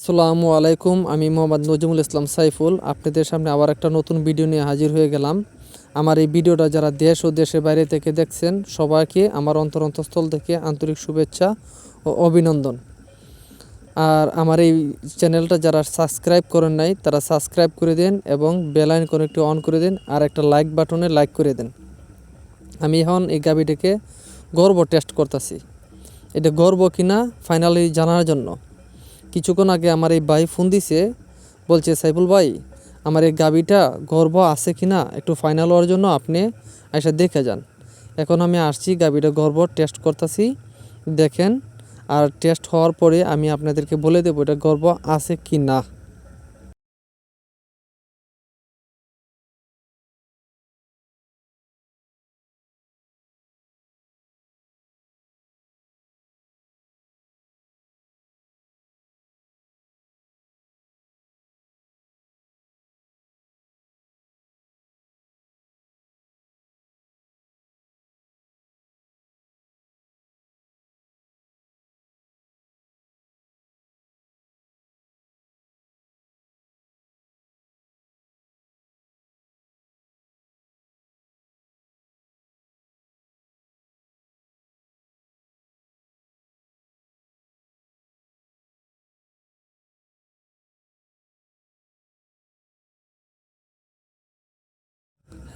আসসালামু আলাইকুম। আমি মোহাম্মদ নজমুল ইসলাম সাইফুল আপনাদের সামনে আবার একটা নতুন ভিডিও নিয়ে হাজির হয়ে গেলাম। আমার এই ভিডিওটা যারা দেশ ও দেশের বাইরে থেকে দেখছেন সবাইকে আমার অন্তরস্থল থেকে আন্তরিক শুভেচ্ছা ও অভিনন্দন। আর আমার এই চ্যানেলটা যারা সাবস্ক্রাইব করেন নাই তারা সাবস্ক্রাইব করে দেন এবং বেল আইকনটি অন করে দেন আর একটা লাইক বাটনে লাইক করে দেন। আমি এখন এই গাভীটাকে গর্ভ টেস্ট করতেছি, এটা গর্ভ কিনা ফাইনালি জানার জন্য। কিছুক্ষণ আগে আমার এই ভাই ফোন দিছে, বলছে সাইফুল ভাই আমার এই গাভীটা গর্ভ আছে কিনা একটু ফাইনাল হওয়ার জন্য আপনি এসে দেখে যান। এখন আমি আসছি, গাভীটা গর্ভ টেস্ট করতেছি, দেখেন। আর টেস্ট হওয়ার পরে আমি আপনাদেরকে বলে দেবো এটা গর্ভ আছে কি না।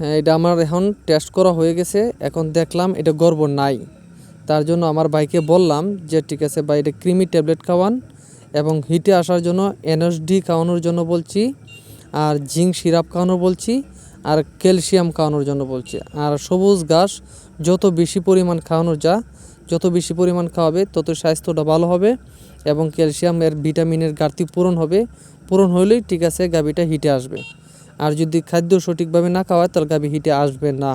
হ্যাঁ, এটা আমার এখন টেস্ট করা হয়ে গেছে। এখন দেখলাম এটা গর্ভ নাই। তার জন্য আমার ভাইকে বললাম যে ঠিক আছে ভাই, এটা ক্রিমি ট্যাবলেট খাওয়ান এবং হিটে আসার জন্য এনএসডি খাওয়ানোর জন্য বলছি, আর জিঙ্ক সিরাপ খাওয়ানোর বলছি, আর ক্যালসিয়াম খাওয়ানোর জন্য বলছি। আর সবুজ ঘাস যত বেশি পরিমাণ খাওয়ানো যত বেশি পরিমাণ খাওয়াবে তত স্বাস্থ্যটা ভালো হবে এবং ক্যালসিয়ামের ভিটামিনের ঘাটতি পূরণ হবে। পূরণ হলেই ঠিক আছে গাভীটা হিটে আসবে। আর যদি খাদ্য সঠিকভাবে না খাওয়ায় তাহলে গাভী হিটে আসবে না।